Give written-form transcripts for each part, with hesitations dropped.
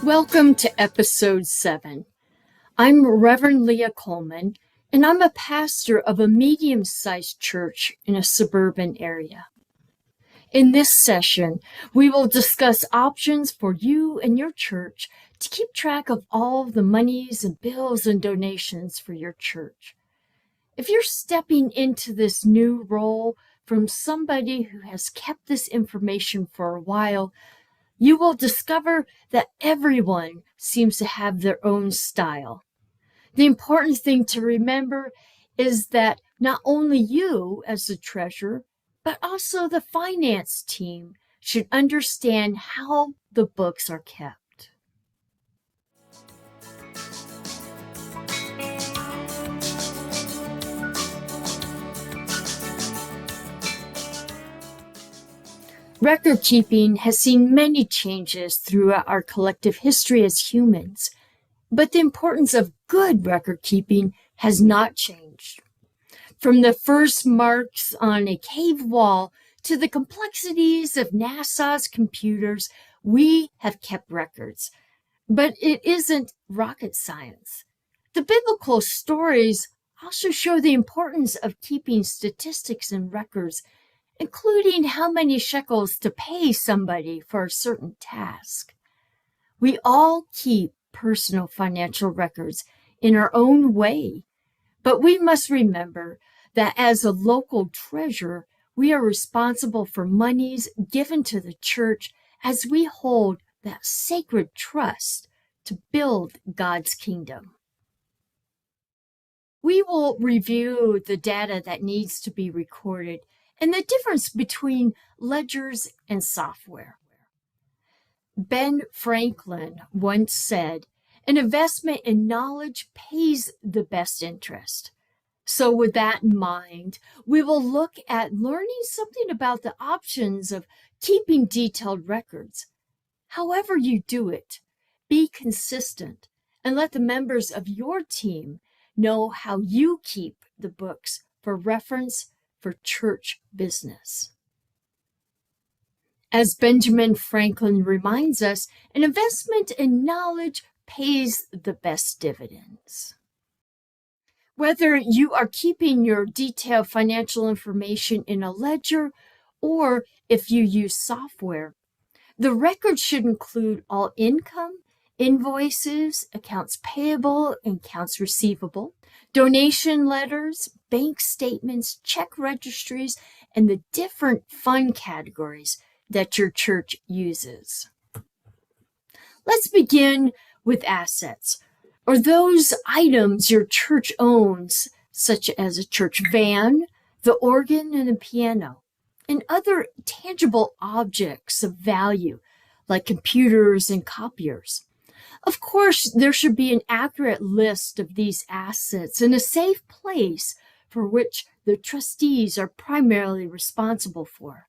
Welcome to episode 7. I'm Reverend Leah Coleman, and I'm a pastor of a medium-sized church in a suburban area. In this session, we will discuss options for you and your church to keep track of all the monies and bills and donations for your church. If you're stepping into this new role from somebody who has kept this information for a while, you will discover that everyone seems to have their own style. The important thing to remember is that not only you as the treasurer, but also the finance team should understand how the books are kept. Record keeping has seen many changes throughout our collective history as humans, but the importance of good record keeping has not changed. From the first marks on a cave wall to the complexities of NASA's computers, we have kept records. But it isn't rocket science. The biblical stories also show the importance of keeping statistics and records, including how many shekels to pay somebody for a certain task. We all keep personal financial records in our own way, but we must remember that as a local treasurer, we are responsible for monies given to the church as we hold that sacred trust to build God's kingdom. We will review the data that needs to be recorded and the difference between ledgers and software. Ben Franklin once said, "An investment in knowledge pays the best interest." So with that in mind, we will look at learning something about the options of keeping detailed records. However you do it, be consistent and let the members of your team know how you keep the books for reference for church business. As Benjamin Franklin reminds us, an investment in knowledge pays the best dividends. Whether you are keeping your detailed financial information in a ledger or if you use software, the record should include all income, invoices, accounts payable, and accounts receivable, donation letters, bank statements, check registries, and the different fund categories that your church uses. Let's begin with assets, or those items your church owns, such as a church van, the organ and the piano, and other tangible objects of value like computers and copiers. Of course, there should be an accurate list of these assets in a safe place for which the trustees are primarily responsible for.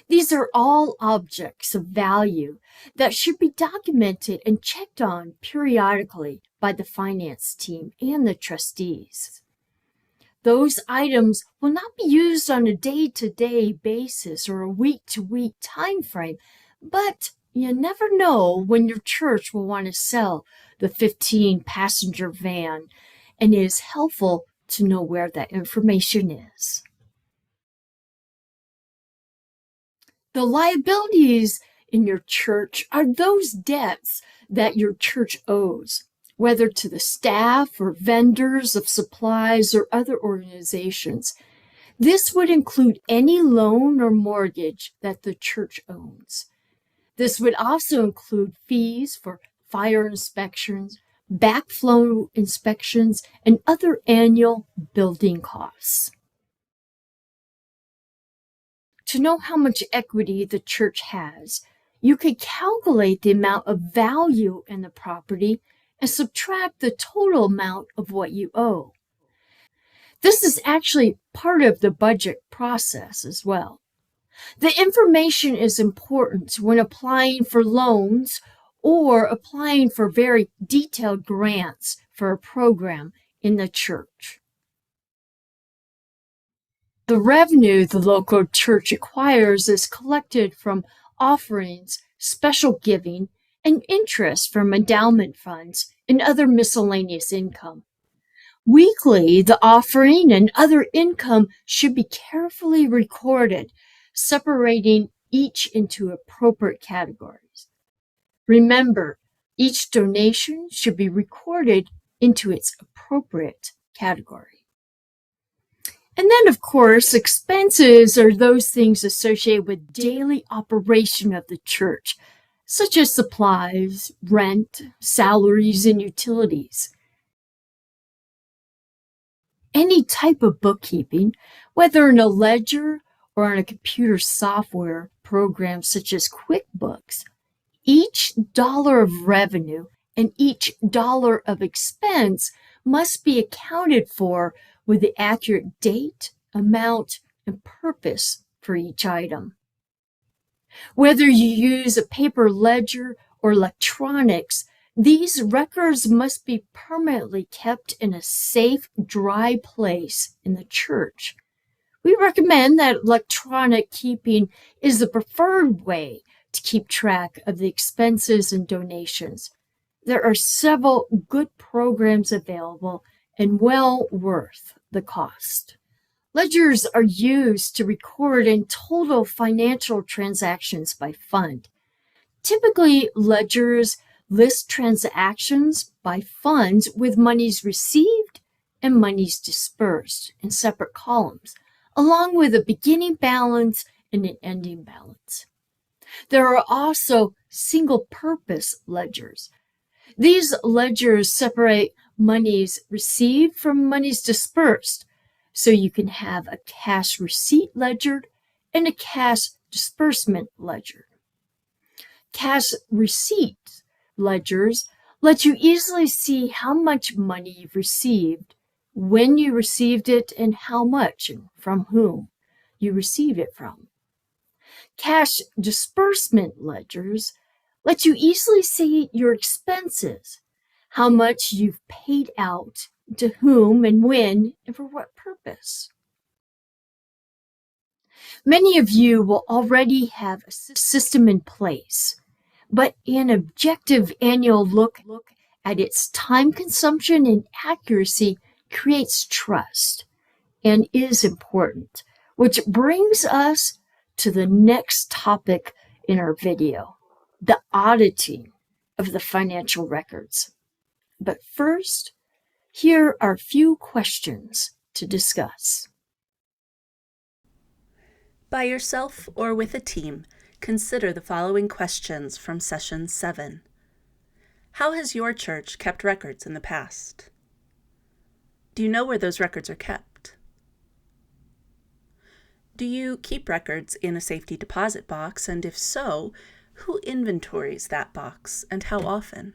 These are all objects of value that should be documented and checked on periodically by the finance team and the trustees. Those items will not be used on a day-to-day basis or a week-to-week time frame, but you never know when your church will want to sell the 15-passenger van, and it is helpful to know where that information is. The liabilities in your church are those debts that your church owes, whether to the staff or vendors of supplies or other organizations. This would include any loan or mortgage that the church owns. This would also include fees for fire inspections, backflow inspections, and other annual building costs. To know how much equity the church has, you could calculate the amount of value in the property and subtract the total amount of what you owe. This is actually part of the budget process as well. The information is important when applying for loans or applying for very detailed grants for a program in the church. The revenue the local church acquires is collected from offerings, special giving, and interest from endowment funds and other miscellaneous income. Weekly, the offering and other income should be carefully recorded, separating each into appropriate categories. Remember, each donation should be recorded into its appropriate category. And then, of course, expenses are those things associated with daily operation of the church, such as supplies, rent, salaries, and utilities. Any type of bookkeeping, whether in a ledger or on a computer software program such as QuickBooks, each dollar of revenue and each dollar of expense must be accounted for with the accurate date, amount, and purpose for each item. Whether you use a paper ledger or electronics, these records must be permanently kept in a safe, dry place in the church. We recommend that electronic keeping is the preferred way to keep track of the expenses and donations. There are several good programs available and well worth the cost. Ledgers are used to record and total financial transactions by fund. Typically, ledgers list transactions by funds with monies received and monies dispersed in separate columns, along with a beginning balance and an ending balance. There are also single-purpose ledgers. These ledgers separate monies received from monies dispersed, so you can have a cash receipt ledger and a cash disbursement ledger. Cash receipt ledgers let you easily see how much money you've received, when you received it, and how much and from whom you received it from. Cash disbursement ledgers let you easily see your expenses, how much you've paid out, to whom and when, and for what purpose. Many of you will already have a system in place, but an objective annual look at its time consumption and accuracy creates trust and is important, which brings us to the next topic in our video, the auditing of the financial records. But first, here are a few questions to discuss. By yourself or with a team, consider the following questions from Session 7. How has your church kept records in the past? Do you know where those records are kept? Do you keep records in a safety deposit box, and if so, who inventories that box and how often?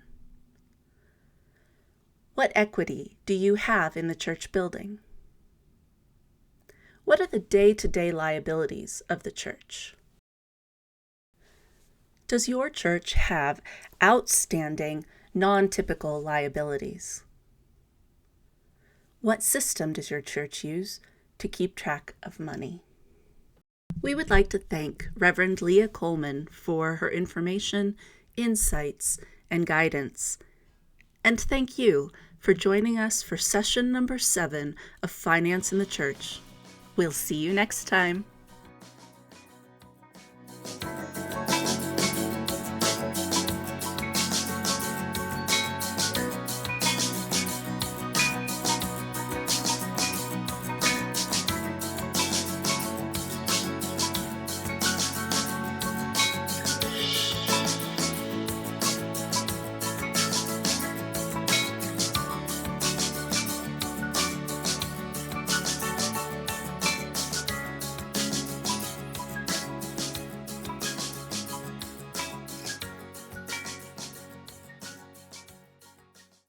What equity do you have in the church building? What are the day-to-day liabilities of the church? Does your church have outstanding, non-typical liabilities? What system does your church use to keep track of money? We would like to thank Reverend Leah Coleman for her information, insights, and guidance. And thank you for joining us for session number 7 of Finance in the Church. We'll see you next time.